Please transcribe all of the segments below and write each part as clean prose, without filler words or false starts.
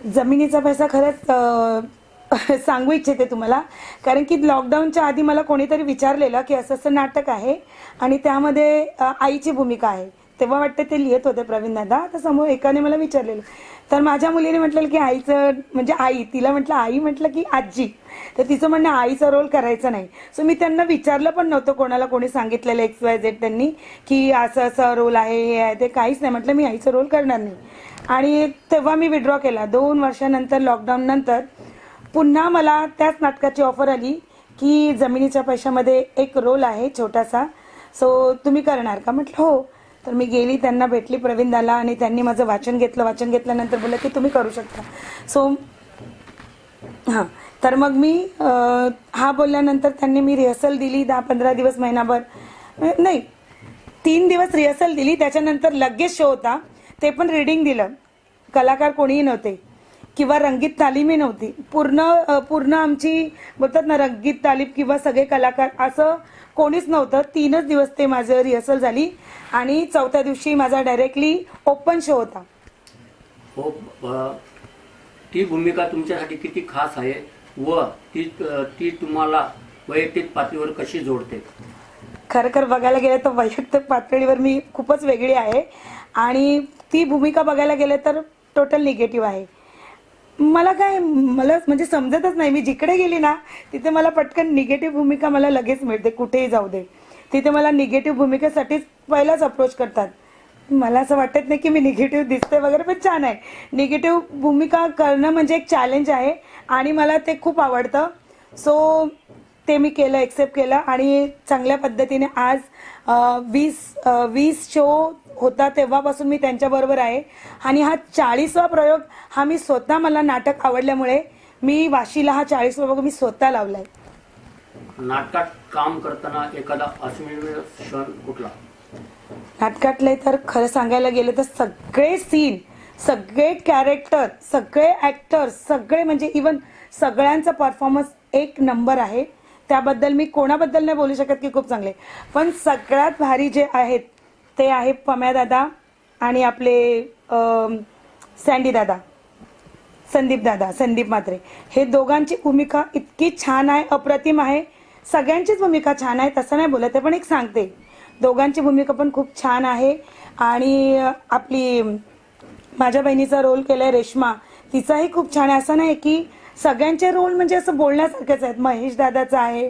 जमिनीचा पैसा खरंच सांगू इच्छिते तुम्हाला, कारण की लॉकडाऊनच्या आधी मला कोणीतरी विचारलेलं की असं असं नाटक आहे आणि त्यामध्ये आईची भूमिका आहे. तेव्हा वाटतं ते लिहित होते प्रवीण दादा, तर समोर एकाने मला विचारलेलं, तर माझ्या मुलीने म्हटलेलं की आईचं म्हणजे आई, तिला म्हटलं आई, म्हटलं की आजी, तर तिचं म्हणणं आईचा रोल करायचा नाही. सो मी त्यांना विचारलं पण नव्हतं कोणाला, कोणी सांगितलेलं XYZ त्यांनी की असं असं रोल आहे, हे आहे ते, काहीच नाही. म्हटलं मी आईचा रोल करणार नाही. आणि तेव्हा मी विड्रॉ केला. 2 वर्षानंतर लॉकडाऊन नंतर पुन्हा मला त्याच नाटकाची ऑफर आली की जमिनीच्या पैशामध्ये एक रोल आहे छोटासा, सो तुम्ही करणार का? म्हटलं हो. तर मी गेली, त्यांना भेटली प्रवीण दाला, आणि त्यांनी माझं वाचन घेतलं. वाचन घेतल्यानंतर बोललं की तुम्ही करू शकता. सो हां, तर मग मी हा बोलल्यानंतर त्यांनी मी रिहर्सल दिली 10-15 दिवस, महिनाभर नाही 3 दिवस रिहर्सल दिली. त्याच्यानंतर लगेच शो होता. ते पण रीडिंग दिलं. कलाकार कोणीही नव्हते किंवा रंगीत तालीमही नव्हती. पूर्ण आमची बोलतात ना रंगीत तालीम किंवा सगळे कलाकार असं कोणीच नव्हतं. 3च दिवस ते माझं रिहर्सल झाली आणि 4थ्या दिवशी माझा डायरेक्टली ओपन शो होता. हो, ती भूमिका तुमच्यासाठी किती खास आहे व ती तुम्हाला वैयक्तिक पातळीवर कशी जोडते? खरं बघायला गेलं तर वैयक्तिक पातळीवर मी खूपच वेगळी आहे आणि ती भूमिका बघायला गेलं तर टोटल निगेटिव्ह आहे. मला म्हणजे समजतच नाही. मी जिकडे गेली ना तिथे मला पटकन निगेटिव्ह भूमिका मला लगेच मिळते. कुठेही जाऊ दे तिथे मला निगेटिव्ह भूमिकेसाठीच पहिलाच अप्रोच करतात. मला असं वाटत नाही की मी निगेटिव्ह दिसते वगैरे, पण छान आहे. निगेटिव्ह भूमिका करणं म्हणजे एक चॅलेंज आहे आणि मला ते खूप आवडतं. सो ते मी केलं, एक्सेप्ट केलं आणि चांगल्या पद्धतीने आज 20 शो होता तेव्हापासून मी त्यांच्याबरोबर आहे. आणि हा 40वा प्रयोग हा मी स्वतः, मला नाटक आवडल्यामुळे मी वाशीला हा 40वा प्रयोग मी स्वतः लावलाय. नाटकात काम करताना एखादा अस्मिरणीय क्षण कुठला? नाटकातले तर खरं सांगायला गेलं तर सगळे सीन, सगळे कॅरेक्टर, सगळे ॲक्टर्स, सगळे म्हणजे इवन सगळ्यांचा परफॉर्मन्स एक नंबर आहे. त्याबद्दल मी कोणाबद्दल नाही बोलू शकत की खूप चांगले, पण सगळ्यात भारी जे आहेत ते आहे पम्या दादा आणि आपले सँडी दादा, संदीप म्हात्रे. हे दोघांची भूमिका इतकी छान आहे, अप्रतिम आहे. सगळ्यांचीच भूमिका छान आहे, तसं नाही बोलत आहे, पण एक सांगते, दोघांची भूमिका पण खूप छान आहे. आणि आपली माझ्या बहिणीचा रोल केलाय रेश्मा, तिचाही खूप छान आहे. असं नाही की सगळ्यांचे रोल म्हणजे असं बोलण्यासारखेच आहेत. महेश दादाचा आहे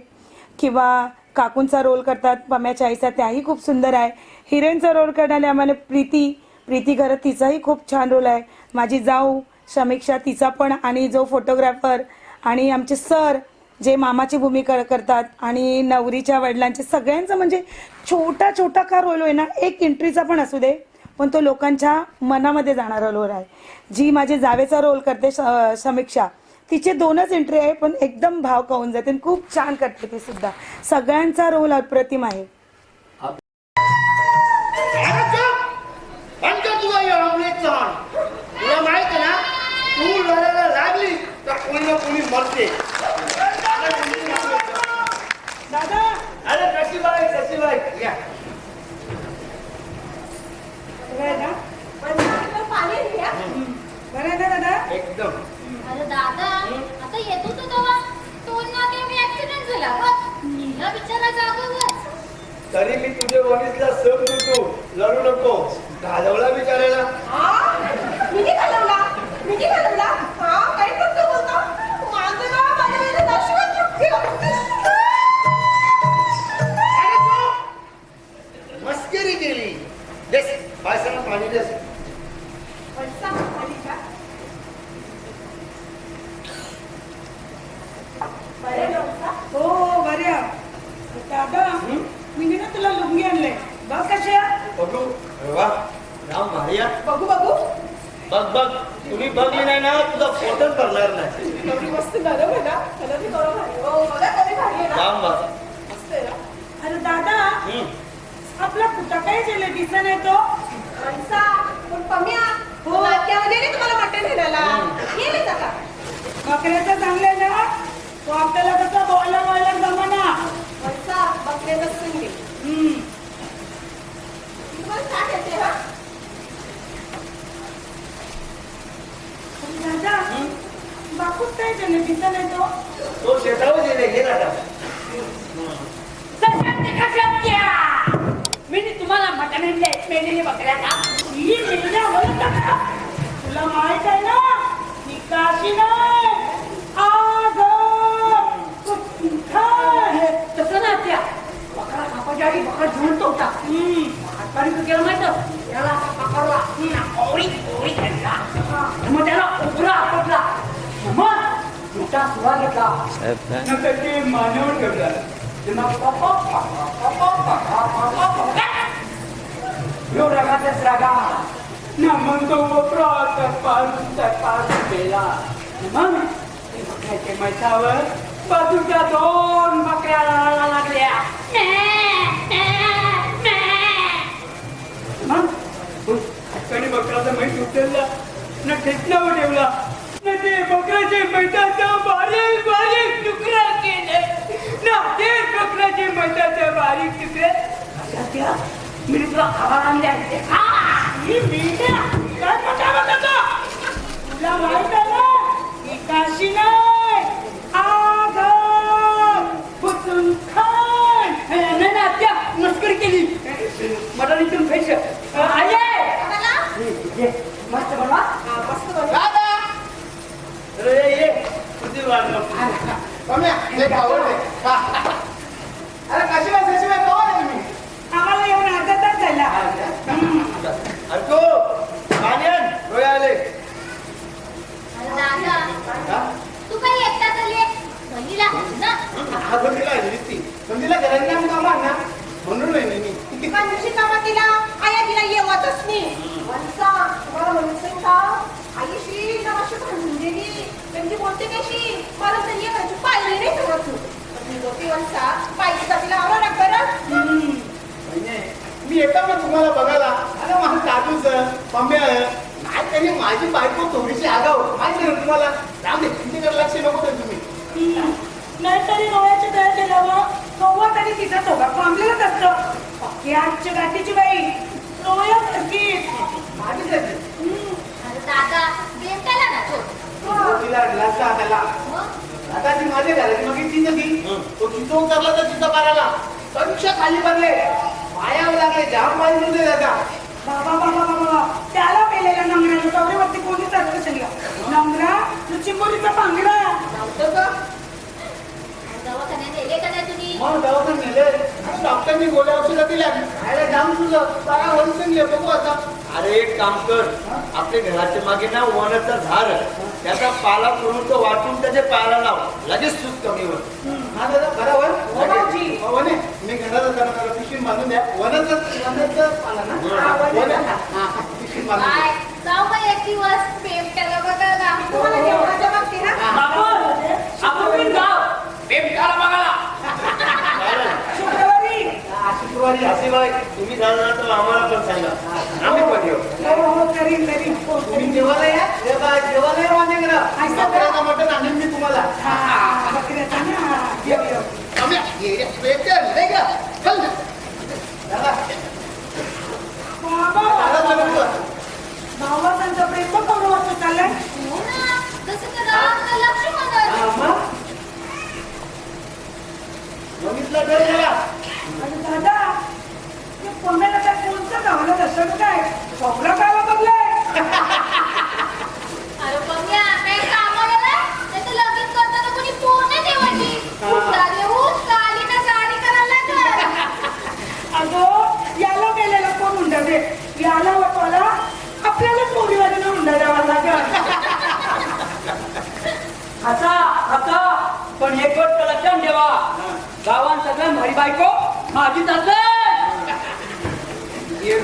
किंवा काकूंचा रोल करतात पम्याच्या आईचा, त्याही खूप सुंदर आहे. हिरोईनचा रोल करणारे आम्हाला प्रीती घरत, तिचाही खूप छान रोल आहे. माझी जाऊ समीक्षा, तिचा पण, आणि जो फोटोग्राफर आणि आमचे सर जे मामाची भूमिका करतात आणि नवरीच्या वडिलांचे, सगळ्यांचं म्हणजे छोटा का रोल होईना, एक एंट्रीचा पण असू दे, पण तो लोकांच्या मनामध्ये जाणारा रोल आहे. जी माझी जावेचा रोल करते समीक्षा, तिचे 2च एंट्री आहे पण एकदम भाव खाऊन जाते, खूप छान करते ती सुद्धा. सगळ्यांचा रोल अप्रतिम आहे. तुला माहिती ना, तू लढायला लागली तर कोणी ना कोणी मरते. दादा, अरे कशीबाई या. बरं आहे ना दादा? एकदम. अरे दादा, आता येतो तो तेव्हा टोल नाके मी ऍक्सिडेंट झाला. नीला बिचारा जागोवर. तरी मी तुझे वडीलला सम देतो, लढू नको. घालवला बिचारायला. मी घालवला. काय करतो बोलतो? माझं नाव माझ्या वेळेला मस्करी केली. देस पायसाला पाणी देस. हो बऱ्या दादा, मी ना तुला लुंगी आणले, बघ कशा. बघू. वा, नाव मारिया. बघू बघ तुम्ही बघली नाही ना, तुझा फोटोच करणार नाही. मस्त नरम आहे ना, कलर बी बरोबर आहे. हो बघा कधी भारी आहे ना. जाम बघ. मस्त आहे ना. अरे दादा, आपला कुठं काय झालं दिसा नाही तो? माणसा, पण पम्या, हो. नाट्यामध्ये नाही तुम्हाला मटण ठेवायला. ये मी का? बकऱ्याचं चांगलं ना, तो आपल्याला कसं बोलायला जमाना. माणसा, बकऱ्याचं संगे. तुम्हाला काय येते हा? दादा, कापूस काय त्याने दिसत नाही तो शेतावर गेले गेला आता. मी तुम्हाला मटण मेलेले बकऱ्याचा तुला माहित आहे ना मी काशी नाही तसं ना त्या बकरा कापाच्या आधी बकरा झुलतो होता हाताने तू केलं माहित त्याला पकडला ओळी ओळी घेतला मग त्याला उभरा आपटला मग मोठा सुरा घेतला नंतर ते मानेवर ठेवला. ना मग तो वपरा पाच पेला. मग बकऱ्याच्या मैसावर बाजूच्या 2 बकऱ्या लढायला लागल्या. मग हक्काने बकराचा मैस उचलला ना ठेचण्यावर ठेवला ना ते बकऱ्याचे मैसाचा बारीक बारीक तुकडा केले ना ते बकऱ्याचे मैसाचे बारीक तुकडे सध्या मी तुला खबर आणले काय मोठा बघतो तुला माहित आहे ना ही काशी नाही फुटून खान नाही ना त्या मस्करी केली मटण इथून फेश आये मस्त बनवा मस्त बनवा अरे ये किती वाढलं अरे कशी तुम्ही आम्हाला येऊन अर्धा तास झाला अरे मान्यन डोळे आले. अरे दादा तू काही एकटाच आली बहिणीला ना बंदीला आली ती बंदीला घरांना काम ना म्हणून नाही मी कांची कामं तिला आया तिला येवतच नाही वंसा तुम्हाला म्हणून का आईशी नवाशी भांडून गेली त्यांची बोलते कशी मला तर ये म्हणजे पाहिली नाही करत तू लोकी वंसा पाहिजे तिला आवडा बरं मी येतो ना तुम्हाला बघायला अरे माझं दादूच मम्मी नाही त्यांनी माझी बायको थोडीशी आगाव माहिती ना तुम्हाला राम तिच्याकडे लक्ष नको तर तुम्ही नाहीतरी डोळ्याच्या दया केल्यावर कव्वा तरी तिचा सोबा थांबलेलंच असतं पक्की आजच्या गाठीची बाई डोळ्यात नक्की माझीच आहे. अरे दादा बेमताला ना तो तिला लाजला त्याला मग आता ती माझ्या घराची मग ती नदी तो चितो उतरला तर चित्त मारायला परीक्षा खाली पडले पायावर लागले जाम पाणी दिले दादा बाबा बाबा बाबा त्याला पेलेल्या नंगऱ्याला चौऱ्यावरती कोणीच असतं सगळं नंगरा तू चिंबोरीचा पांगडा नव्हतं का दवाखान्यात गेले का नाही तुम्ही मग दवाखान्यात नेले आणि डॉक्टरनी गोळ्या औषधं दिल्या खायला जाम तुझं बघा वंशनले बघू आता. अरे एक काम कर आपल्या घराच्या मागे ना वनाचं झाड त्याचा पाला करून तो वाटून त्याच्या पायाला लाव लगेच सूज कमी होत. हा दादा बरोबर वनाची. वने मी घराला जाणार पिशवी बांधून द्या वनाचं आला ना वन पिशवी बांधून द्या. काय जाऊ का एक दिवस बेमताला बघायला तुम्हाला जेवणाच्या बाबतीत ना आपण जाऊ बेमताला बघायला शुक्रवारी शुक्रवारी सासूबाई तुम्ही जाणार तर आम्हाला पण सांगा आम्ही पण येऊ. हो करीन करीन तुम्ही जेवायला या जेवायला या माझ्या घरा बकऱ्याचं मटण आणेन मी तुम्हाला. बकऱ्याचा ना येऊ येऊ आम्ही ये नाही का चल ना. दादा बाबा दादा चल बाबा त्यांचा प्रेम करून वाटत चाललाय हो ना जसं का गावात लक्ष्मण बघितलं तर जरा आणि दादा ते पुण्याला त्या कोणतं गावाला दर्शन काय खोबरा काय बघलाय अरे बघ्या काय कामाला नाही तर लगीन करताना कोणी पूर्ण ठेवायची कुठला देऊन काली ना साडी करायला लागलं अगं याला गेलेला कोण हुंडा दे याला वाटवाला आपल्याला पोरीवाल्याला हुंडा द्यावा लागेल आता पण एक गोष्ट लक्षात ठेवा गावात सगळं भारी बायको माझी चालते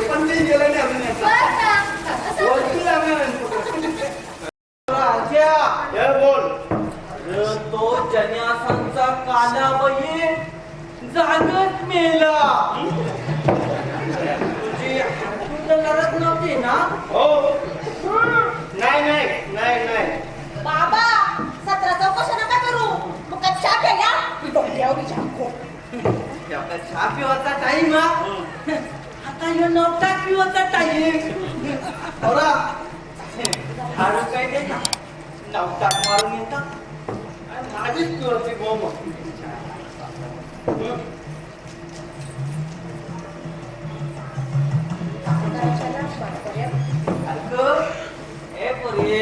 पण ते गेलं नाही अजून याचं. बरं का असं वरती लागलं. हे बोल तो जन्यासांचा कालावही जागच मेला तुझी हातून करत नव्हती ना. हो नाही बाबा 17 चौकशा नका करू मग काय चहा प्यायला मी डोक्यावर विचार त्याचा चहा पिवाचा टाइम आता यो नव्हता पिवाचा टाइम बघा हाडू काय दे ना नवतात मारून येतात आणि माझीच तुळशी बोंब ए पोरे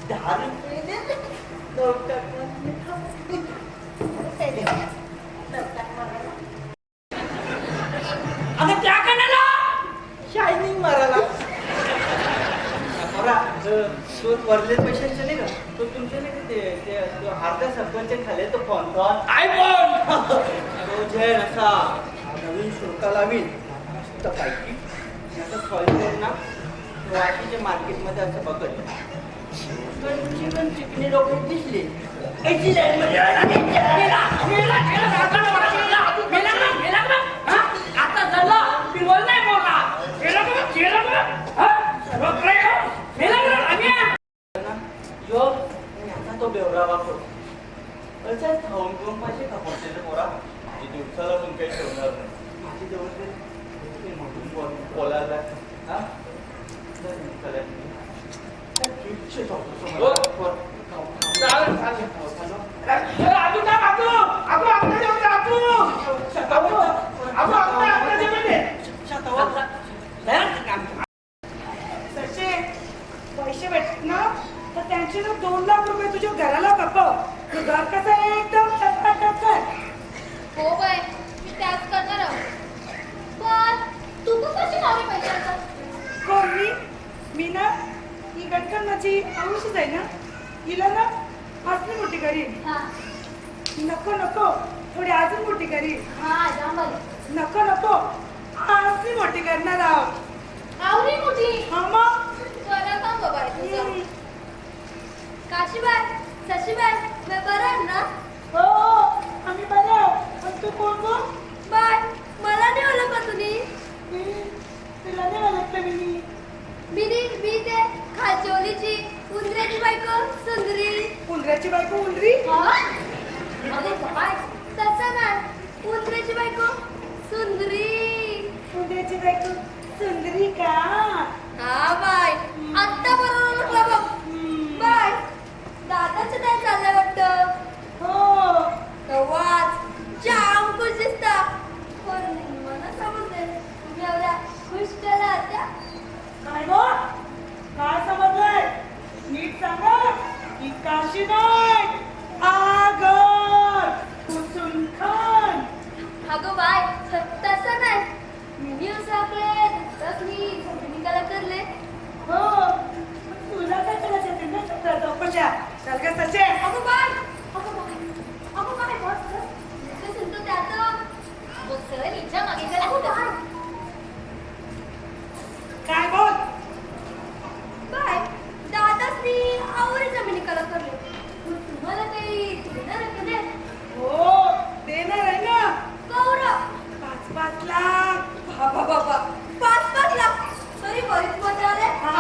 10 रुपये दे नवतात अगं त्या कणाला शायनिंग मारायला बरा तो वरले पैशांचे नाही का तो तुमचे नाही का ते अर्ध्या सरपंच खाले तो फोन आयफोन रोज असा नवीन शुल्क लावीन मस्त पैकी असं कळते ना वाशीच्या मार्केटमध्ये असं बघत तर तुमची पण चिकणी लोक दिसली याची लाईन मध्ये आता झालं मी बोल नाही बोला केलं यो आता तो बेवरा वापरतो असं खाऊन घेऊन पाहिजे का हॉटेल पोरा माझी दिवसाला पण काही ठेवणार नाही माझी जवळ म्हणून बोलायला हा तसे पैसे भेटत ना तर त्यांचे ना 2 लाख रुपये तुझ्या घराला कपव घर कसं आहे एकदम टप्प्याटप्प हो बाय मी त्याच करणार आहोत. पण तू पण कशी लावली पैशाचं? कोण मी ना ही गटकन माझी औषध आहे ना हिला ना असली मोठी करीन हा नको नको थोडी अजून मोठी करीन हा जांभळी नको नको असली मोठी करणार आहोत आवडी मोठी हा मग चला का बाबा तुझं काशीबाई शशीबाई मी बरं आहे ना? हो आम्ही बरं आहोत. पण तू कोण गो बाय मला नाही ओळखत तुम्ही तुला नाही ओळखलं मी ते खालची ओलीची उंदऱ्याची बायको सुंदरी उंदराची बायको उंदरी अरे बाय तसं नाही उंदऱ्याची बायको सुंदरी उंदराची बायको सुंदरी का हा बाय आत्ता बरोबर ओळखलं बघ बाय दादाचं काय चाललंय वाटतं हो तेव्हाच जाम खुश दिसता पण मला समजते तुम्ही एवढ्या खुश केल्या होत्या काय गो काय समजलंय नीट सांगा की काशी नाही आगर कुसुम खान अगं बाय तसं नाही मी उसाकले मी कला करले हो तुला काय करायचं ते ना सगळं चौकशा चल का सचे अगं बाय बस सुनतो त्यात बस हिच्या मागे गेला काय बोल बाय दादाच मी आवडी जमिनी कला करले तुम्हाला काही देणार आहे का नाही? हो देणार आहे ना गौरव 5-5 लाख बाबा 5-5 लाख तरी बरीच मजा आले हा.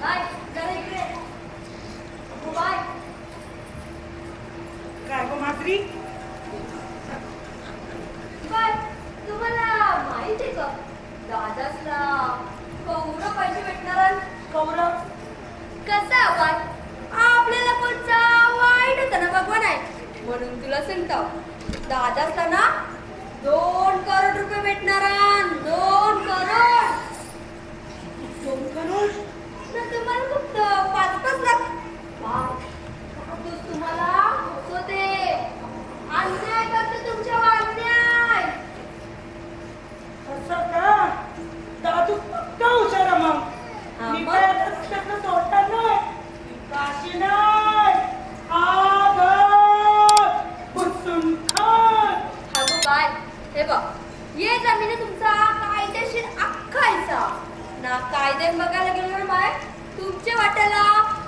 बाय जरा इकडे बाय काय गो मात्री बाय तुम्हाला माहिती आहे का दादासला कौरव पैसे भेटणार कौरव कसा बाय आपल्याला कोणचा वाईट होता ना भगवान आहे म्हणून तुला सांगतो दादासला ना 2 करोड रुपये भेटणार 2 करोड 2 करोड ना तुम्हाला फक्त 5-5 लाख बाय दादूस तुम्हाला होते अन्याय करते तुमच्या अन्याय असं का दादू पक्का हुशार आहे मग हा, मी मग? काय आता रस्त्यातनं सोडणार नाही काशी नाही आगर कुसुम खान अगं बाय हे बघ ये जमिनी तुमचा कायदेशीर अख्खायचा ना कायद्याने बघायला गेलो ना बाय तुमच्या वाट्याला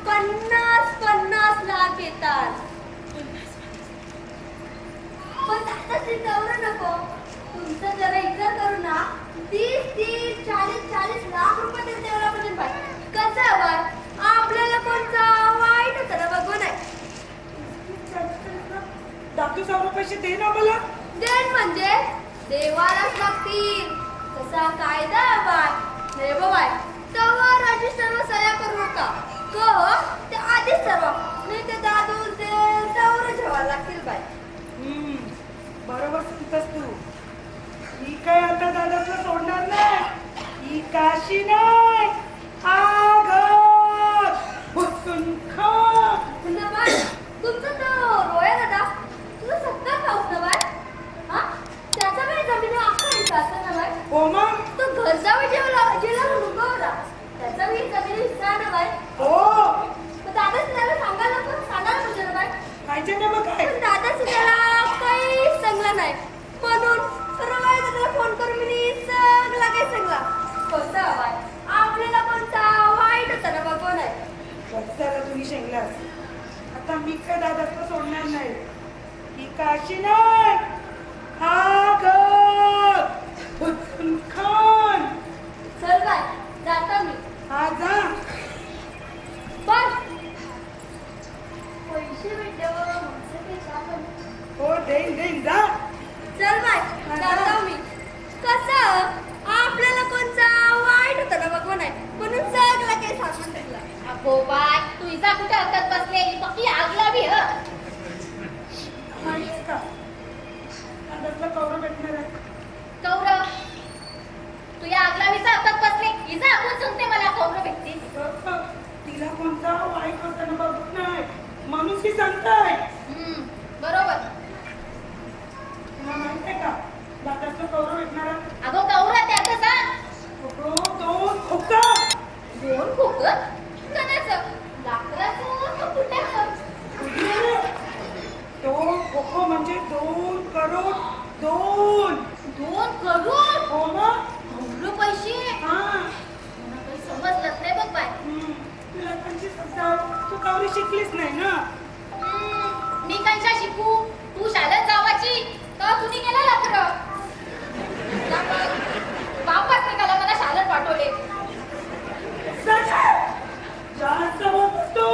50-50 लाख येतात पण आता ते तेवढं नको तुमचं जरा विचार करू ना 30-40 लाख रुपये ते डेव्हलपमेंट बाय कसं आहे बाय आपल्याला कोणता वाईट होतं ना बघू नाही दादू 100 पैसे दे ना मला देण म्हणजे देवालाच लागतील तसा कायदा आहे बाय हे बाय तेव्हा रजिस्टरवर सह्या करू नका सोडणार नाही. ही काशी नाही आघात भुसून खा. सुंदरबाई, तुमचा तो रोया दादा तुझा सत्ता खाऊस ना बाय. हा त्याचा वेळ जमिनीवर आखा असं ना बाय. हो मग तो घरचा वेळ जेला रुगवला त्याचा वेळ जमिनी हिस्सा ना बाय. हो पण दादा सुद्धा सांगायला पण सांगायला म्हणजे ना बाय. पाहिजे ना मग काय. पण दादा सुद्धा काही सांगला नाही म्हणून रोया दादाला फोन करून मी सगळा काही सांगला. कोणता बाय आपल्याला कोणता वाईट होता ना बघ नाही. बघताना तुम्ही शेंगलास. आता मी काय दादाचं सोडणार नाही. ही काशी नाही आघात भुसून खान. चल बाय जाता मी. हा जा. पण पैसे भेटल्यावर माणसं काही छान. हो देईन देईन जा. चल बाय जाता मी. कसं आपल्याला कोणता वाईट होता ना बघ नाही म्हणून सगळं काही सांगून टाकलं. अगो बाय तू इजा कुठे हरकत बसलेली पक्की आग लावी ह. माहिती का दादातलं कौरव भेटणार आहे. कौरव तू या आग लावीचा हरकत बसले इजा आपण सांगते मला कौरव भेटते. तिला कोणता वाईट होता ना बघत नाही म्हणून ती सांगताय. बरोबर. तुला माहित आहे का दादातलं कौरव भेटणार आहे. अगो कौरव त्याचं सांग. हो, दोन खोका. दोन खोक कणाचं लाकडाचं का फुट्याचं. दोन खोको म्हणजे 2 करोड 2. 2 करोड हो मग कौरव पैसे. हा. मला काही समजलंच नाही बघ बाय. तुला त्यांची सध्या तू कौरी शिकलीच नाही ना. मी कंशा शिकू तू शाळेत जावाची का तुम्ही गेला लाकडं. बापाच निघाला मला शाळेत पाठवले. जास्त होत असतो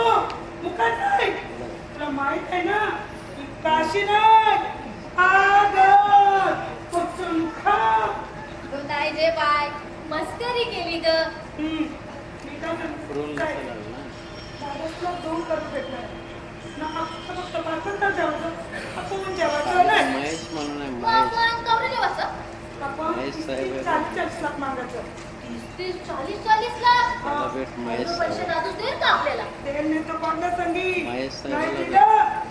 मुखात नाही. तुला माहित आहे ना की काशी नाही आघात भुसून खा. गोताय जे बाय मस्करी केली ग. मी काय सांगते दादाला 2 करोड भेटणार ना. आता फक्त 5 जेवायचं आपण जेवायचं नाही. मग आपण कवरे जेवायचं. आपण 40 लाख मागायचं. 30-40 लाख एवढे पैसे दादूच देईल का आपल्याला. त्यांनी तो कोणता संगी नाही दिला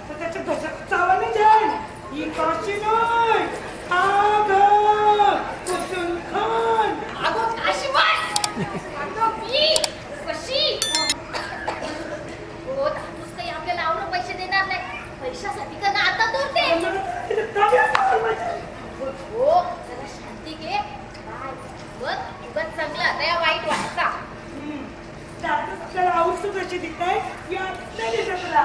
तर त्याच्या ध्वजाला चावा नाही जाईल. ही काशी नाही आघात भुसून खान. अगो काशीबाई अगो मी कशी हो दादूच काही आपल्याला आवडं पैसे देणार नाही. पैशासाठी का ना आता दूर ते. हो जरा शांती घे बाय. उगत चांगला आता या वाईट वाटता. दादाच आपल्याला आवडतो कशी दिसताय या नाही दिसत तुला.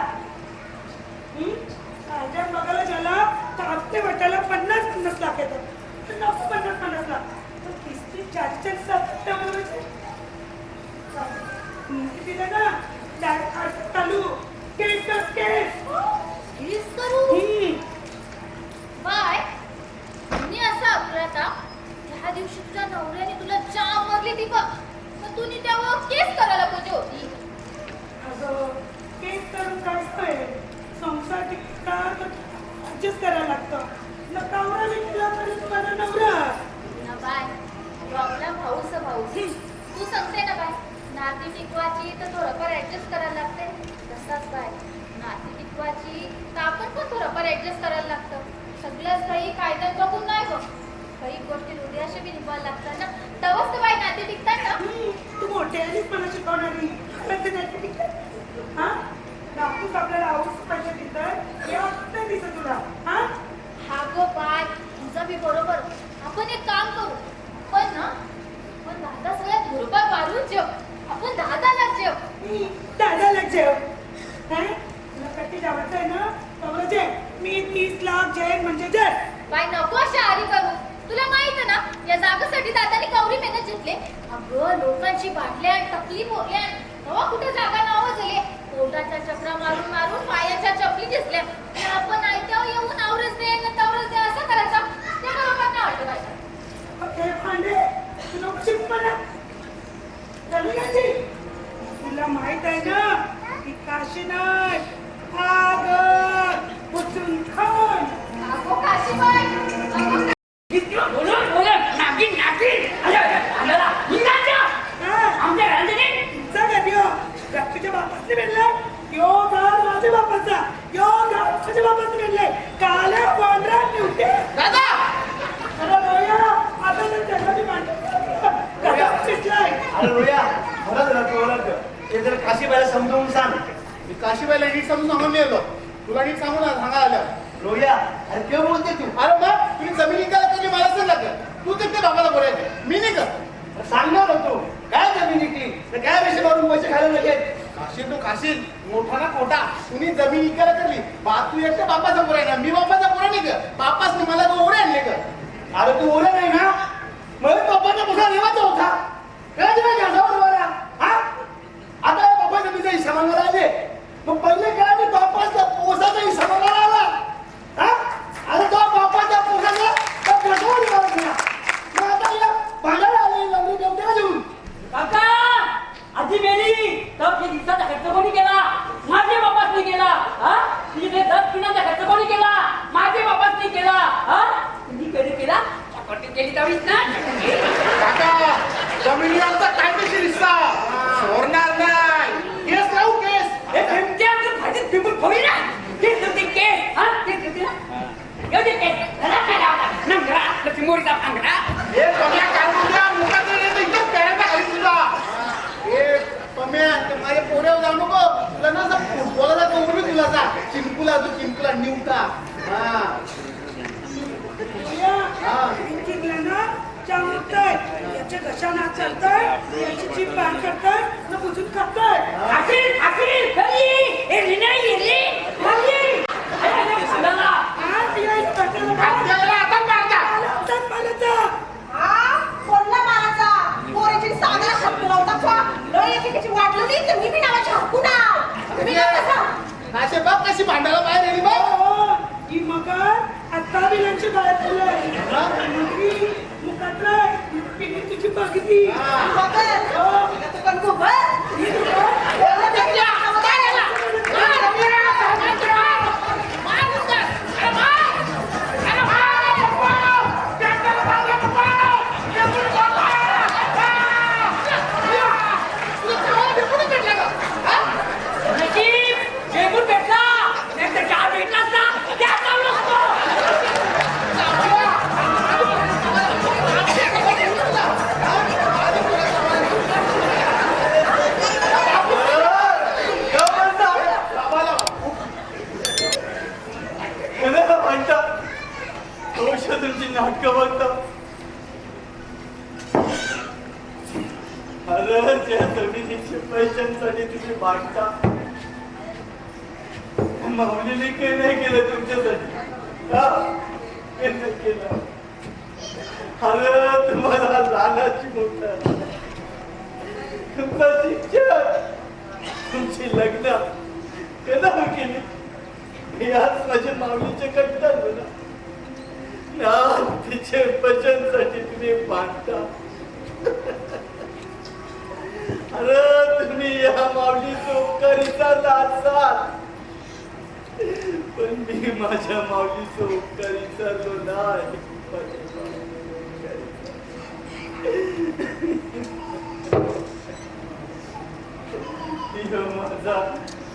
ताज्या बघायला झाला तर हप्ते वाटायला 50-50 लाख येतात. तर नको 50-50 लाख तर 30-40 लाख दिलं ना डायरेक्ट चालू केस केस. प्लीज करू बाय. मी असं अपराधा त्या दिवशी तुझ्या नवऱ्याने तुला जाम मारली ती बघ. तर तुम्ही त्यावर केस करायला पाहिजे होती. अगं केस करून काय होय. संसार टिकता तर ऍडजस्ट करायला लागतं. नवरा विकला तरी तुम्हाला नवरा. ना बाय तू आपला भाऊस तू सांगते ना बाय नाती टिकवाची तर थोडंफार ऍडजस्ट करायला लागते. तसाच बाय नाती टिकवाची तर आपण पण थोडंफार ऍडजस्ट करायला लागतं. सगळ्याच काही कायद्यात बघून नाही बघ. काही गोष्टी हृदयाशी बी निभायला लागतात ना. तेव्हाच तर बाई नाती टिकतात ना. तू मोठे आधीच मला शिकवणारी नाही टिकतात. हा दाखवूच आपल्याला आवडून पैसे देतात या नाही दिसत तुला. हा गो बाय तुझा बी बरोबर. आपण एक काम करू पण ना पण दादा सगळ्यात थोडंफार वाढून जेव. आपण 10 लाख जेव. दादाला जेव. तुला कधी जेवायचं आहे ना तेवढं जेव. मी 30 लाख जेव म्हणजे जेव. बाय नको अशा आरी करू. तुला माहित आहे ना या जागेसाठी दादाने कवरी मेहनत घेतले. अगं लोकांची बाटल्या तकलीफ होल्या तेव्हा कुठे जागा नावं झाले. पोटाच्या चक्रा मारून मारून पायाच्या चपली दिसल्या. आपण आयत्यावर येऊन आवरच दे तवरच दे असं करायचं. ते बरोबर नाही वाटत बाई. हे भांडे तू नको शिकू मला. तुला माहित आहे ना की काशी नाही आघात भुसून खान. अगो काशीबाई अगो इतकं बोलून बोलून नागिन नागिन अरे रोया ते जर काशीबाईला समजावून सांग. मी काशीबाईला नीट समजून सांगून मी येतो. तुला नीट सांगू ना सांगा आल्या. रोया अरे केव्हा बोलते तू? अरे मग तुम्ही जमिनी काय केली मला सांग लागत. तू ते बाबाला बोलायचं मी नाही कर. सांगणार होतो काय जमिनी तर काय पैसे मारून पैसे खायला लगेच. काशील तू काशील मोठा ना खोटा. तुम्ही जमीन इकायला करली तू एकट्या बापाचा पोर आहे ना. मी बापाचा पोर नाही का. बापाच मला ओढे आणले का. अरे तू ओळख नाही ना मग बापाचा मोठा देवाचा होता काय दिला घ्यासावर मला हा आता या बापाचा तुझा हिस्सा मागायला आले मग पहिले काय मी बापाचा पोसाचा हिस्सा मागायला आला हा अरे तो बापाचा पोसाचा तर घ्यासावर दिला तुला मग आता या भांडायला आले लग्न देवट्याला देऊन काका आधी मेली तर ते दिवसाचा खर्च कोणी केला? माझे बापासनी केला. हा तिथे 10 पिण्याचा खर्च कोणी केला? माझे बापासनी केला. हा तुम्ही कधी केला? चपाटी केली तरीच ना. काका जमिनीवरचा कायदेशीर हिस्सा सोडणार नाही. केस लावू केस. हे तुमच्या भाजीत पिंपळ फोडी ना. ते तुमचे केस. हा ते तुमचे ना. येऊ दे केस. घरात काय लावता? नंगरा लक्ष्मी मोरीचा भांगडा. हे पम्या काढून द्या मुखाचं नाही तर एकदम पेऱ्याचा खाली तुझा. हे पम्या ते माझ्या पोऱ्यावर जाऊ नको. तुला ना असं फुटबॉलला कवरू तुला असा चिंकुला तू चिंकुला निवता. हा याच्या घशाना चालतंय याची जीभ बाहेर करताय ना बुजून खाताय. आखिर आखिर खरी हे निर्णय घेतली खरी. त्याला आता मारता. हा कोणला मारायचा पोरीची साधा शब्द लावता लय एकेची वाटलं नाही तर मी बी नावाची हक्कू नाव तुम्ही काय कसा असे बघ कशी भांडायला बाहेर आली बघ. ही मगर आता बिलांची बाहेर पडलाय मुखातलाय पिणी तुझी बघती. तुमची नाटकं बघता अरे त्या जमिनीच्या पैशांसाठी तुम्ही भांडता. माऊलीने काही नाही केलं तुमच्यासाठी. केलं अरे तुम्हाला लहानाची मोठा तुमचं शिक्षण तुमची लग्न कदा केली याच माझ्या माऊलीचे कंटाळ ना. तिचे पैशांसाठी तुम्ही भांडता. अरे तुम्ही या माऊलीचा उपकारीचा असाल पण मी माझ्या माऊलीचा उपकारीचा तो नाही. माझा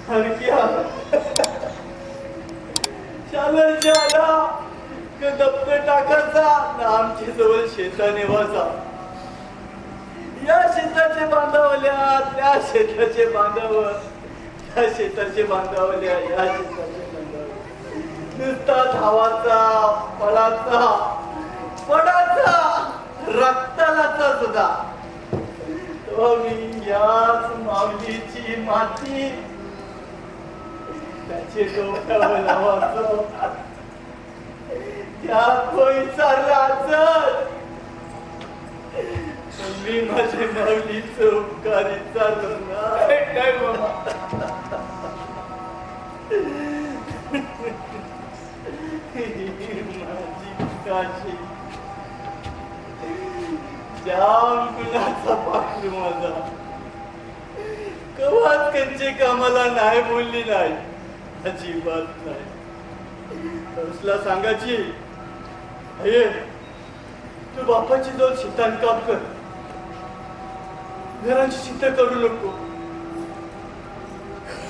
हरक्या चालत झाला दप्तर टाकायचा ना आमच्या जवळ शेताने वाचा. या शेताचे बांधावल्या त्या शेताचे बांधावर त्या शेताचे बांधावल्या या शेताचे बांधावर नुसता धावाचा फळाचा पडाचा रक्तालाचा सुद्धा तो मी याच माऊलीची माती त्याचे डोक्यावर लावायचो. त्या कोईचा राजत मी माझे माऊलीचं उपकारी चालू नाही बाबा. माझी काशी जाम गुणाचा पाखरू माझा कवाच कंचे कामाला नाही बोलली नाही अजिबात नाही. तुला सांगायची अये तू बापाची जाऊन शेतान काम कर. घराची चिंता करू नको.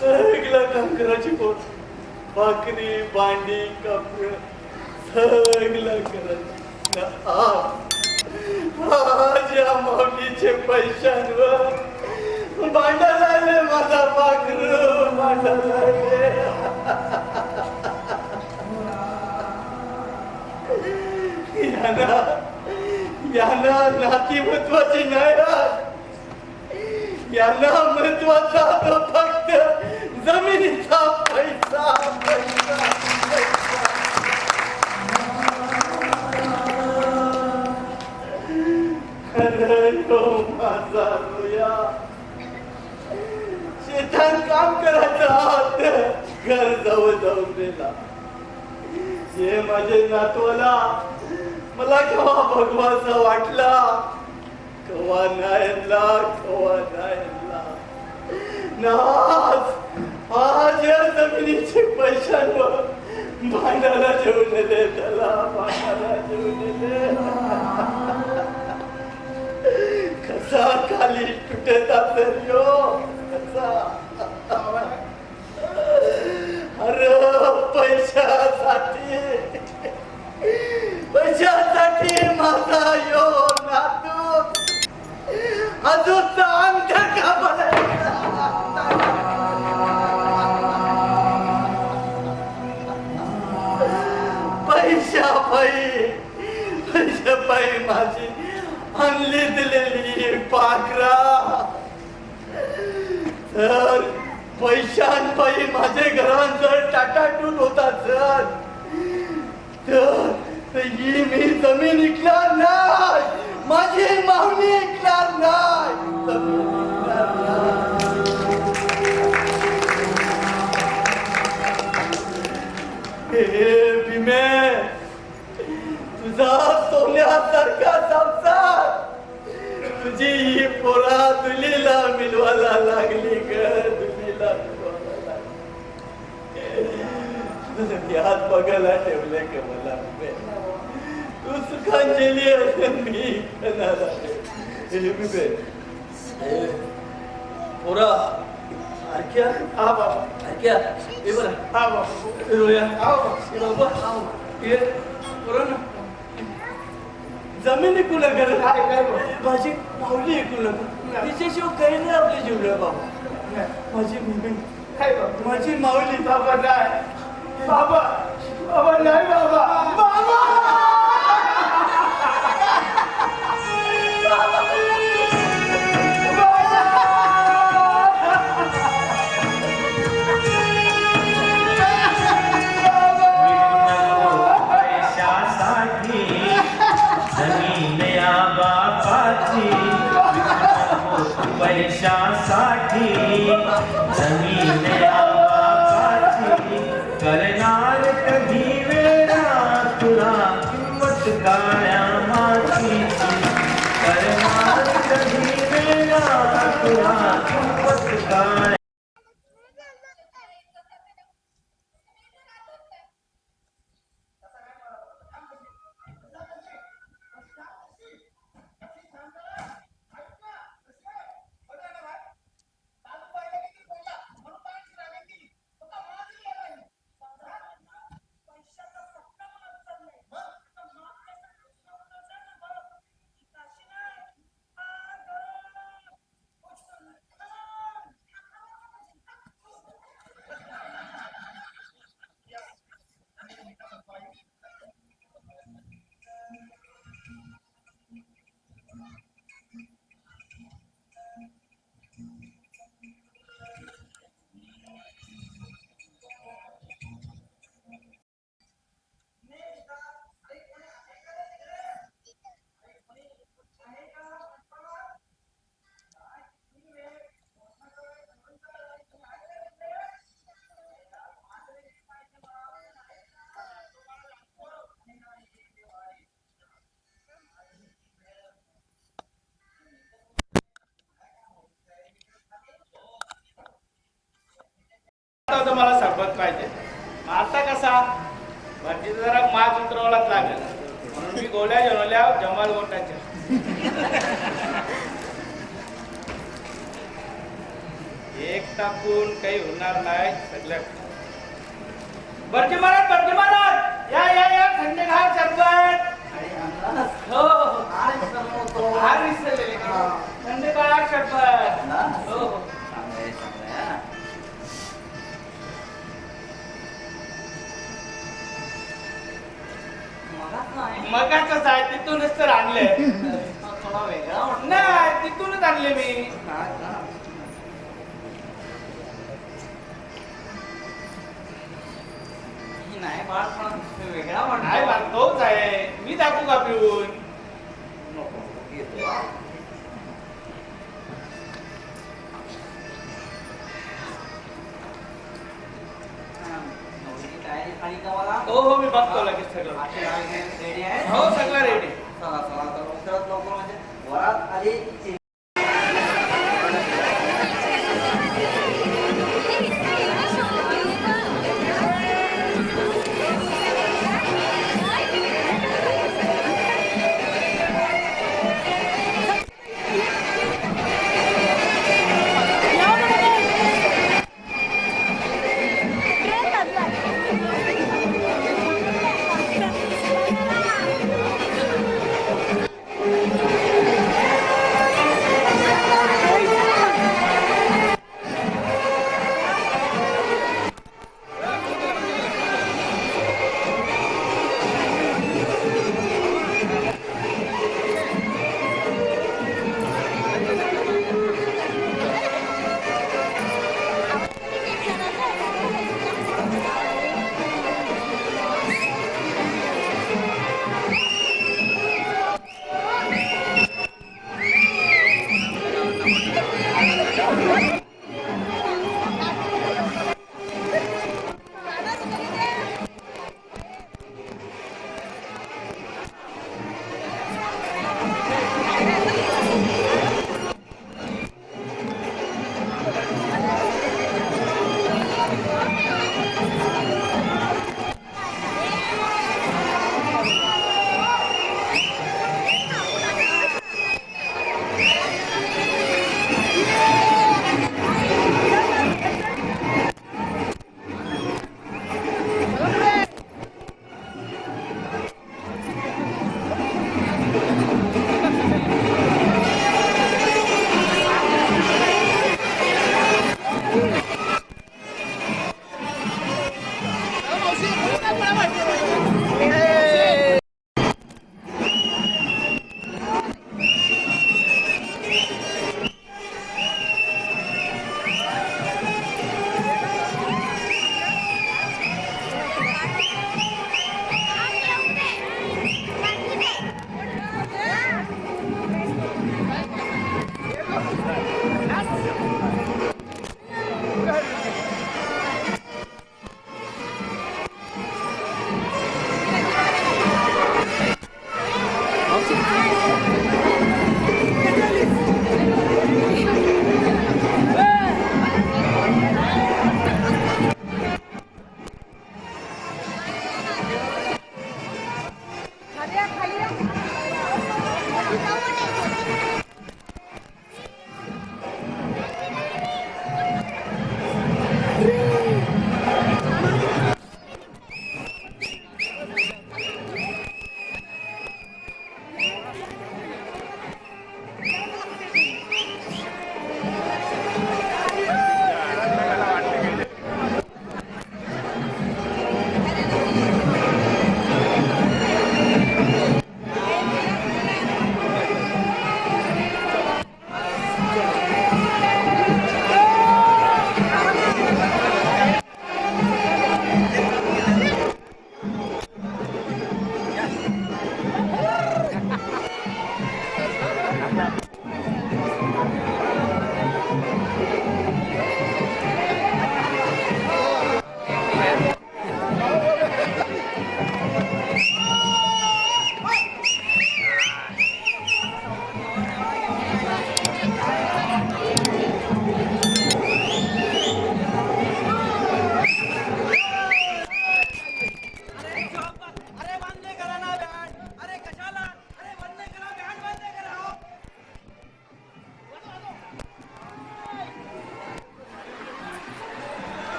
सगळं काम करायची पोट भाकरी भांडी कापड सगळं करायची. माझ्या माऊलीचे पैशांवर भांडायला आले माझा पाखरू भांडायला आले. यांना नाती महत्वाची नाही, यांना महत्वाचा तो फक्त जमिनीचा पैसा पैसा पैसा. माझा रोया शेतात काम करायचं हात घर जवळ जाऊन दिला. हे माझे नातवाला मला केव्हा भगवाचा वाटला, केव्हा नायला केव्हा नायला. आज या जमिनीचे पैशांवर भांडायला जेवून दिले, त्याला भांडायला जेवून दिले. कसा खाली तुटत असेल यो कसा. अरे पैशासाठी माझा यो नातू अजून अंतर का बनायचा. पैशापायी माझी आणली दिलेली पाखरा तर पैशांपायी माझे घरात जर टाटाटूट होता तर ही मी जमीन विकणार नाही, माझी मागणी विकणार नाही, जमीन विकणार नाही. हे भीमे, तुझा सोन्यासारखा संसार, तुझी ही पोरा दुलीला मिळवायला लागली ग, दुलीला मिळवायला लागली. यात बघायला ठेवले का मला तू सुखांजली असेल मी पोरा अर्क्या. हा बाबा अर्क्या हे बरं. हा बाबा रोया. हा बाबा हे पोरा ना जमीन ऐकू नका, माझी माऊली ऐकू नका, तिच्याशिवाय काही नाही आपल्या जीवनात बाबा. माझी भूमी माझी माऊली. बाबा नाही बाबा, बाबा नाही बाबा, बाबा पैशासाठी जमीन या बापाची, पैशासाठी जमीन या बापाची, करणार कधी वेळा तुला किंमत काळ्या मातीची, करणार कधी वेळा तुला किंमत काळ्या. मला सरबत पाहिजे. आता कसा भरती जरा माग उतरवलाच लागेल म्हणून मी गोळ्या जनवल्या जमाल गोटाच्या. एक टाकून काही होणार नाही सगळ्या. भरती महाराज, भरती महाराज, या या या थंडगार सरबत. हो फार विसरलो होतो. फार विसरलेले हा. थंड काळा शपथ. ना? हो हो. चांगलंय, चांगलंय, हा. मगाच नाही. मगाचच आहे तिथूनच तर आणले. थोडा वेगळा वाटतो. नाही तिथूनच आणले मी. काय का? नाही बाळ थोडा वेगळा नाही वाटतो. बा, तोच आहे. मी दाखवू का पिऊन? नको, घेतो, हा. हा, नवरीची तयारी झाली का मला? हो हो मी बघतो लगेच सगळं. आशीर्वाद रेडी आहे? हो सगळं रेडी. चला चला तर लवकरात लवकर म्हणजे वरात आली.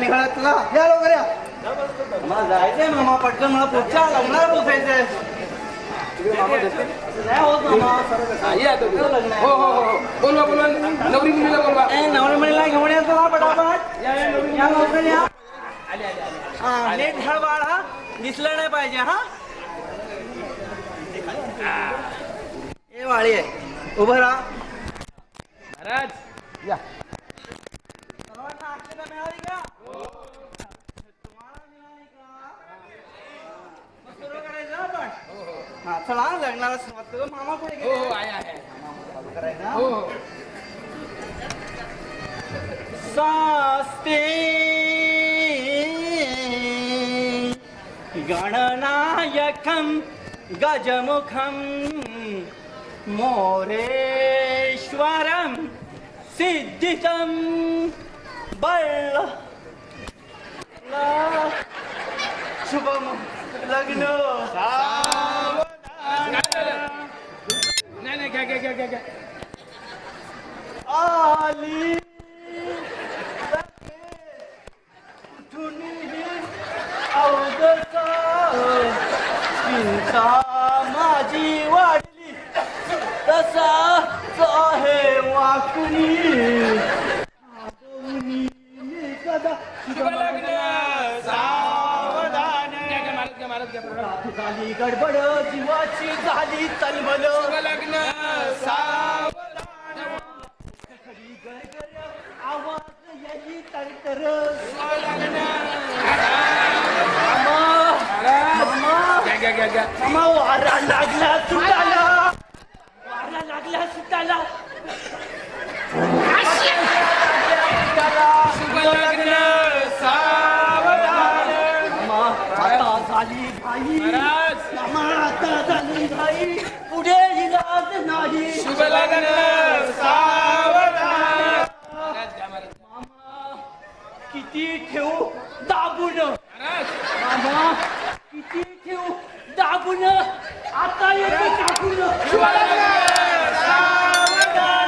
निघाला तुला या लवकर या मला जायचंय मामा पटकन मला पुढच्या लग्नाला पोचायचंय नाही होत मामा लग्न आहे. बोलवा बोलवा नवरी मुलीला बोलवा नवऱ्या मुलीला घेऊन या चला पटापट या लवकर या हा नीट घाल बाळ हा दिसलं नाही पाहिजे हा ए वाळी आहे उभं राहा महाराज या सर्वांना अक्षता मिळाली का तुम्हाला मिळाली का मग सुरू करायचं ना आपण हा चला लग्नाला सुरुवात करू मामा पुढे हो गेले. हो आहे चालू करायचं हो हो सास्ते गणनायकं गजमुखं मोरेश्वरं सिद्धितं बल्ल शुभम लग्न नाही नाही घ्या आली अवदसा चिंता माझी वाढली तसा आहे वाकणी सावधान झाली गडबड जीवाची झाली तलमल लग्न खरी गरगर आवाज याची तरतर घ्या मामा वारा लागला सुटाला वारा लागला सुटाला लग्न सावधान मामा आता झाली भाई महाराज मामा आता झाली भाई पुढे इलाज नाही शुभ लग्न सावधान मामा किती ठेवू दाबून महाराज मामा किती ठेवू दाबून आता येतो टाकून शुभ लग्न सावधान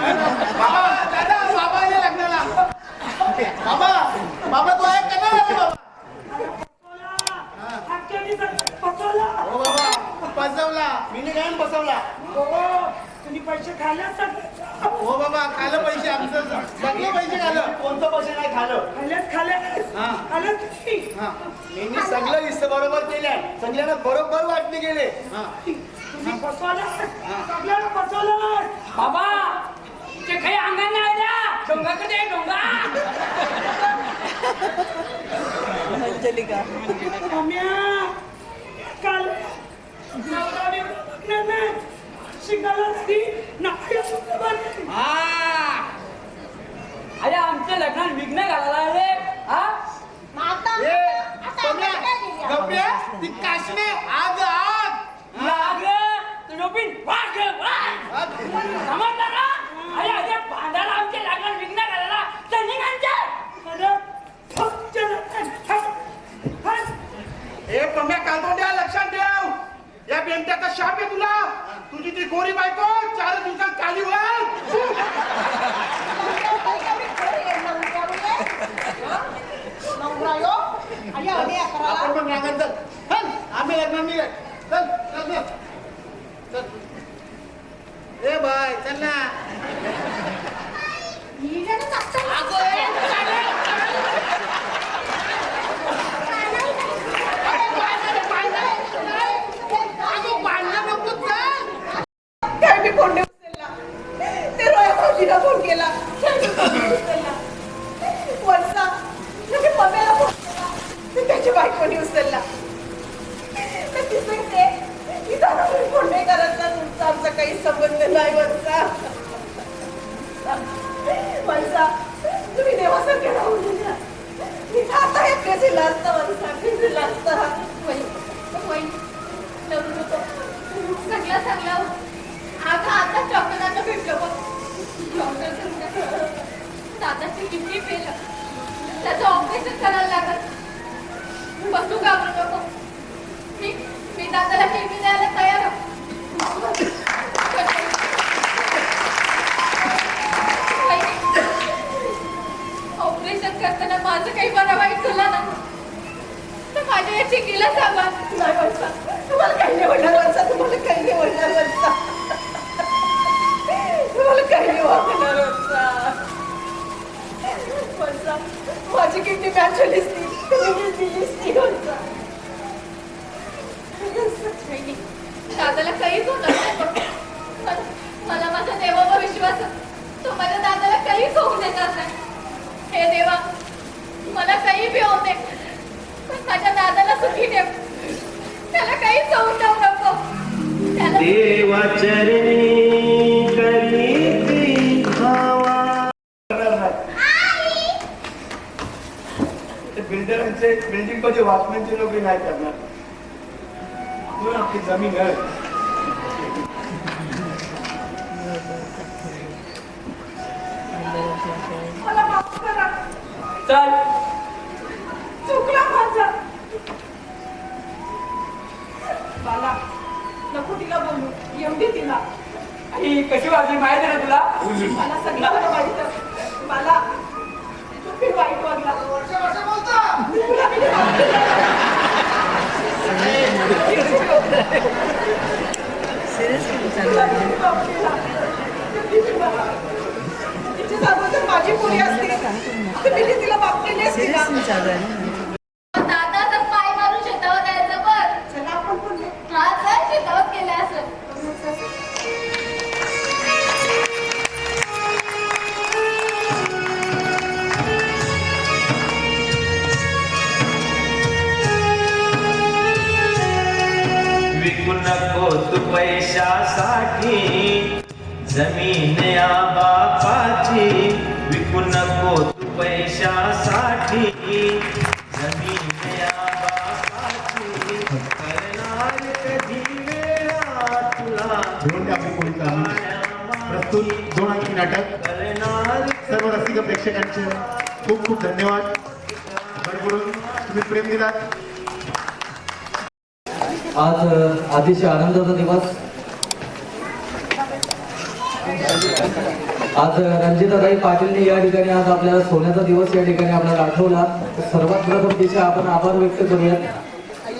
दादा बाबा आले लग्नाला बाबा बाबा तू आहे का नाही बाबा हो बाबा बसवला मिनी गायन बसवला तुम्ही पैसे खाल्ल्यात हो बाबा खाल्लं पैसे आमचं सगळे पैसे खाल्लं कोणतं पैसे नाही खाल्लं हा. खाल्ल्यात हा मी सगळं हिस्से बरोबर केले सगळ्यांना बरोबर वाटणे गेले हा तुम्ही फसवला सगळ्यांना फसवलं बाबा ते काही अंगण नाही द्या डोंगाकडे डोंगा अंजलिका रम्या काल नवरा बघणार नाही शिंगाला तरी नाही अरे आमच्या लग्नात विघ्न घालायला रे हा गप्या ती काशने आग आग लाग तू डोपिन वाग वाग समजलं ना अरे अरे भांडाला आमच्या लग्नात विघ्न घालायला तर ए पम्या कालबोंड्या लक्षात ठेव या बेमट्याचा शाप आहे तुला तुझी ती गोरी बायको 4 दिवसात काली होईल आपण पण रागात चल चल आम्ही लग्न निघ चल चल चल ए बाय चल ना वंसा तुम्ही देवासारखे राहून गेला. मी आता हे केसीला असतं वंसा, केसीला असतं. लग्न नको. सगळं सगळं आता डॉक्टरांना भेटलो बघ. डॉक्टर सांगतात दादाची किडनी फेल, त्याचं ऑपरेशन करायला लागत. पण तू घाबरू नको. मी दादाला किडनी द्यायला तयार आहे. ऑपरेशन करताना माझं काही बरं वाईट झालं ना तर माझ्या या चिकीला सांगा. नाही वंसा, तुम्हाला काही नाही होणार वंसा, तुम्हाला काही नाही होणार वंसा, तुम्हाला काही नाही होणार वंसा. वंसा, माझी किडनी मॅच झाली असती, तुम्ही दिली असती वंसा. दादाला काहीच होणार नाही. पण मला माझ्या देवावर विश्वास आहे. तो माझ्या दादाला काहीच होऊ देणार नाही. हे देवा, मला काही बी होऊ दे, पण माझ्या दादाला सुखी ठेव. त्याला काहीच होऊ देऊ नको. त्याला देवाचरणी करीती भावा. बिल्डरांचे बिल्डिंग मध्ये वॉचमॅनची नोकरी नाही करणार. म्हणून आपली जमीन आहे. मला माफ करा, चल चुकला माझा. बाला, नको तिला बोलू, एवढी तिला. ही कशी वाजली माहिती ना तुला? मला सगळं बरं माहित आहे. बाला, तू किती वाईट वागला. तुला किती माफ केलं. तिची जागा जर माझी पुरी असती तर मी तिला माफ केली असती ना. दादा तर पाय मारून शेतावर जायचं बघ. चला आपण पण जाऊ. हा चल शेतावर केलं असं. विकू नको तू पैशासाठी जमीन या बापाची. विकू नको तू पैशासाठी जमीन या बापाची. करणार कधी वेळा तुला दोन आपली कोणी प्रस्तुत 2 अंकी नाटक करणार सर्व रसिक प्रेक्षकांचे खूप खूप धन्यवाद. भरभरून तुम्ही प्रेम दिलात. आज अतिशय आनंदाचा दिवस. आज रंजिताताई पाटीलने या ठिकाणी आज आपल्याला सोन्याचा दिवस या ठिकाणी आपल्याला आठवला. सर्वात प्रथम तिचे आपण आभार व्यक्त करूयात.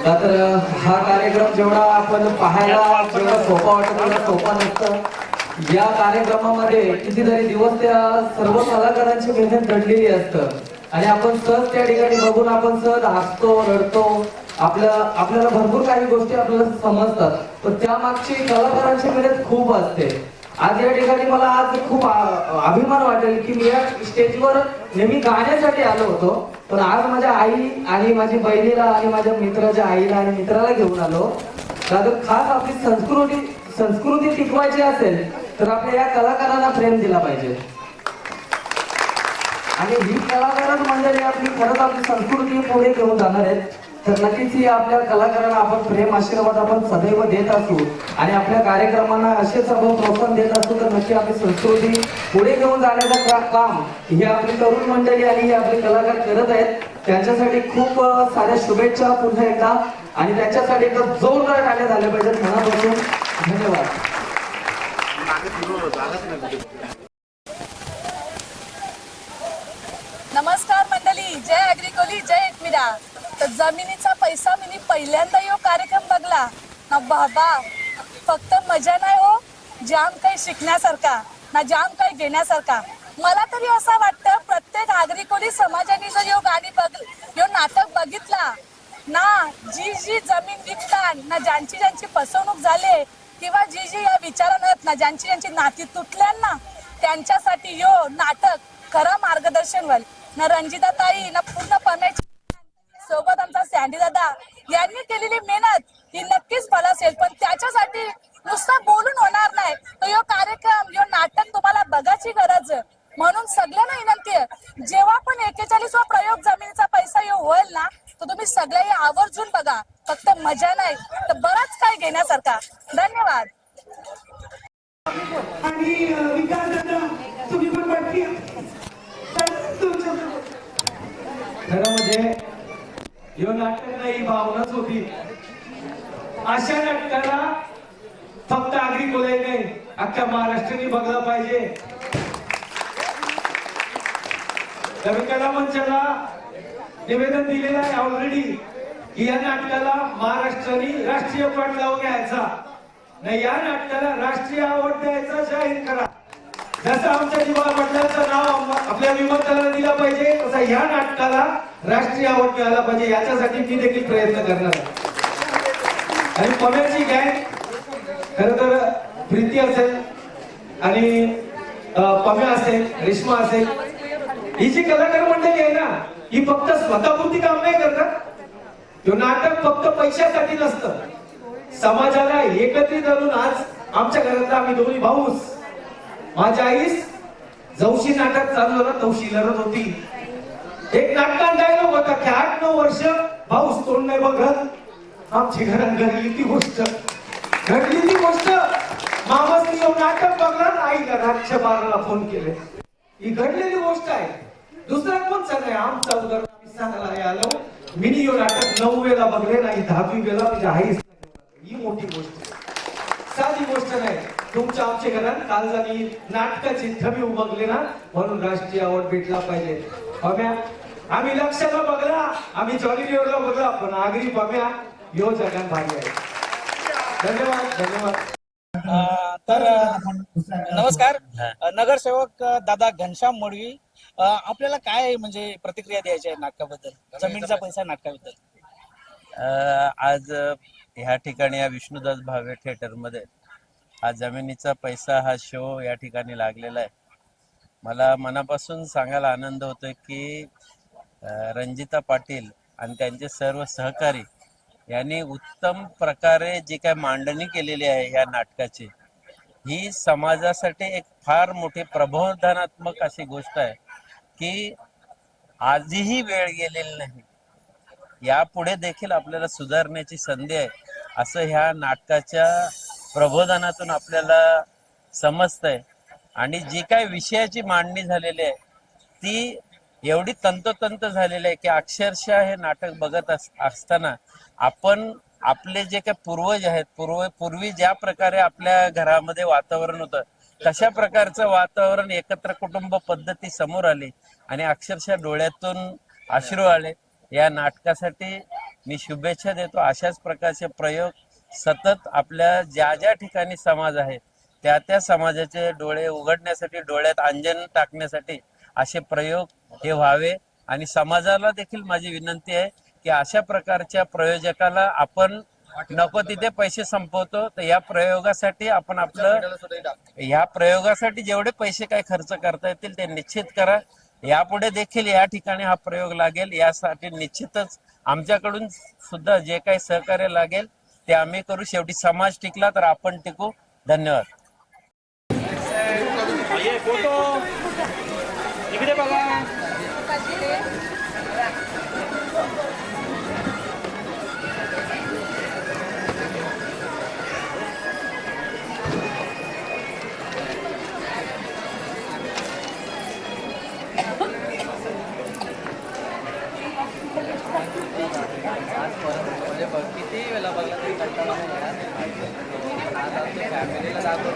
का तर हा कार्यक्रम जेवढा आपण पाहायला जेवढा सोपा वाटतो तेवढा सोपा नसतं. या कार्यक्रमामध्ये कितीतरी दिवस त्या सर्व कलाकारांची मेहनत घडलेली असतं आणि आपण सहज त्या ठिकाणी बघून आपण सहज हसतो, रडतो. आपल्याला भरपूर काही गोष्टी आपल्याला समजतात, पण त्या मागची कलाकारांची मेहनत खूप असते. आज या ठिकाणी मला आज खूप अभिमान वाटेल की मी या स्टेजवर नेहमी गाण्यासाठी आलो होतो, पण आज माझ्या आई आणि माझी बहिणीला आणि माझ्या मित्राच्या आईला आणि मित्राला घेऊन आलो. तर खास आपली संस्कृती टिकवायची असेल तर आपल्या या कलाकारांना प्रेम दिला पाहिजे. आणि ही कलाकार मंडळी आपली खरंच आपली संस्कृती पुढे घेऊन जाणार आहेत. तर नक्कीच ही आपल्या कलाकारांना आपण प्रेम आशीर्वाद आपण सदैव देत असू आणि आपल्या कार्यक्रमांना असेच आपण प्रोत्साहन देत असू तर नक्की आपली संस्कृती पुढे घेऊन जाण्याचं काम ही आपली तरुण मंडळी आणि ही आपले कलाकार करत आहेत. त्यांच्यासाठी खूप साऱ्या शुभेच्छा पुन्हा एकदा आणि त्यांच्यासाठी एकदम जोरदार टाळ्या झाल्या पाहिजेत मनापासून. धन्यवाद. नमस्कार मंडळी, जय अग्रिकोली, जय एकमिरा. तर जमिनीचा पैसा मी पहिल्यांदा यो कार्यक्रम बघला ना बाबा. फक्त मजा नाही हो, जाम काही शिकण्यासारखा ना जाम काही घेण्यासारखा. मला तरी असं वाटतं प्रत्येक अग्रिकोली समाजाने जर यो नाटक बघितला ना, जी जमीन विकतात ना, ज्यांची फसवणूक झाली किंवा जी या विचारानं ना ज्यांची नाती तुटल्या ना, त्यांच्यासाठी यो नाटक खरं मार्गदर्शन व्हाल ना. रंजिता ताई ना पूर्ण पण्याची सोबत आमचा सँडी दादा यांनी केलेली मेहनत ही नक्कीच फल असेल, पण त्याच्यासाठी नुसतं बोलून होणार नाही. तर यो कार्यक्रम यो नाटक तुम्हाला बघायची गरज म्हणून सगळ्यांना विनंती आहे, जेव्हा पण 41वा प्रयोग जमिनीचा पैसा होईल ना, तर तुम्ही सगळ्यांनी आवर्जून बघा. फक्त मजा नाही तर बरंच काही घेण्यासारखा. धन्यवाद. आणि विकास दादा तुम्ही पण वाटली खरं म्हणजे ह्यो नाटक नाही, भावनाच होती. अशा नाटकाला फक्त आगरी कोलाई नाही, अख्ख्या महाराष्ट्राने बघलं पाहिजे. कविकला मंचाला निवेदन दिलेलं आहे ऑलरेडी की या नाटकाला महाराष्ट्राने राष्ट्रीय अवॉर्ड लावून घ्यायचा नाही, या नाटकाला राष्ट्रीय अवॉर्ड द्यायचा जाहीर करा. जसं आमच्या विमानतळाचं नाव आपल्या विमानतळाला दिलं पाहिजे, तसं या नाटकाला राष्ट्रीय अवॉर्ड मिळाला पाहिजे. याच्यासाठी मी देखील प्रयत्न करणार आहे. आणि पम्याची गँग खरं तर प्रीती असेल आणि पम्या असेल, रेश्मा असेल, ही जी कलाकार मंडळी आहे ना, ही फक्त स्वतःपुरती काम नाही करतात. तो नाटक फक्त पैशासाठी नसतं, समाजाला एकत्रित आणून. आज आमच्या घरातला आम्ही दोन्ही भाऊस, माझ्या आईस जवशी नाटक चालू ना, तवशी लढत होती. एक नाटकात डायलॉग होता की 8-9 वर्ष भाऊस तोंड नाही बघत. आमच्या घरात घडली ती गोष्ट, मामासनी नाटक बघणार, आईला रातच्या 12ला फोन केले. ही घडलेली गोष्ट आहे, दुसरा कोणचा नाही. आमचा उदाहरण सांगायला आलो, मिनी यो नाटक 9वेला बघले नाही, 10वीला म्हणजे आईस. ही मोठी गोष्ट, साधी गोष्ट नाही. तुमच्या आमच्या घरात काल जाणी नाटकाची छबी उमगली ना, म्हणून राष्ट्रीय अवॉर्ड भेटला पाहिजे. पम्या आम्ही लक्षाला बघला, आम्ही जॉलीला बघला, पण आगरी पम्या यो जगात भारी आहे. धन्यवाद धन्यवाद. तर नमस्कार. नगरसेवक दादा घनश्याम मडवी, आपल्याला काय म्हणजे प्रतिक्रिया द्यायची आहे नाटकाबद्दल, जमिनीचा पैसा नाटकाबद्दल? आज ह्या ठिकाणी या विष्णुदास भावे थिएटर मध्ये हा जमिनीचा पैसा हा शो या ठिकाणी लागलेला आहे. मला मनापासून सांगायला आनंद होतोय की रंजिता पाटील आणि त्यांचे सर्व सहकारी यांनी उत्तम प्रकारे जी काय मांडणी केलेली आहे या नाटकाची, ही समाजासाठी एक फार मोठी प्रबोधनात्मक अशी गोष्ट आहे की आजही वेळ गेलेली नाही, यापुढे देखील आपल्याला सुधारण्याची संधी आहे असं ह्या नाटकाच्या प्रबोधनातून आपल्याला समजतंय. आणि जी काय विषयाची मांडणी झालेली आहे ती एवढी तंतोतंत झालेली आहे की अक्षरशः हे नाटक बघत असताना आपण आपले जे काही पूर्वज आहेत, पूर्वी ज्या प्रकारे आपल्या घरामध्ये वातावरण होतं, तशा प्रकारचं वातावरण एकत्र कुटुंब पद्धती समोर आली आणि अक्षरशः डोळ्यातून अश्रू आले. या नाटकासाठी मी शुभेच्छा देतो. अशाच प्रकारचे प्रयोग सतत आपल्या ज्या ज्या ठिकाणी समाज आहे त्या त्या समाजाचे डोळे उघडण्यासाठी, डोळ्यात अंजन टाकण्यासाठी असे प्रयोग हे व्हावे. आणि समाजाला देखील माझी विनंती आहे की अशा प्रकारच्या प्रयोजकाला आपण नको तिथे पैसे संपवतो, तर या प्रयोगासाठी आपण ह्या प्रयोगासाठी जेवढे पैसे काय खर्च करता येतील ते निश्चित करा. यापुढे देखील या ठिकाणी हा प्रयोग लागेल, यासाठी निश्चितच आमच्याकडून सुद्धा जे काही सहकार्य लागेल ते आम्ही करू. शेवटी समाज टिकला तर आपण टिकू. धन्यवाद. इकडे बघा. किती वेळा बघला तरी कंटाळा नाही. फॅमिलीला दाखवून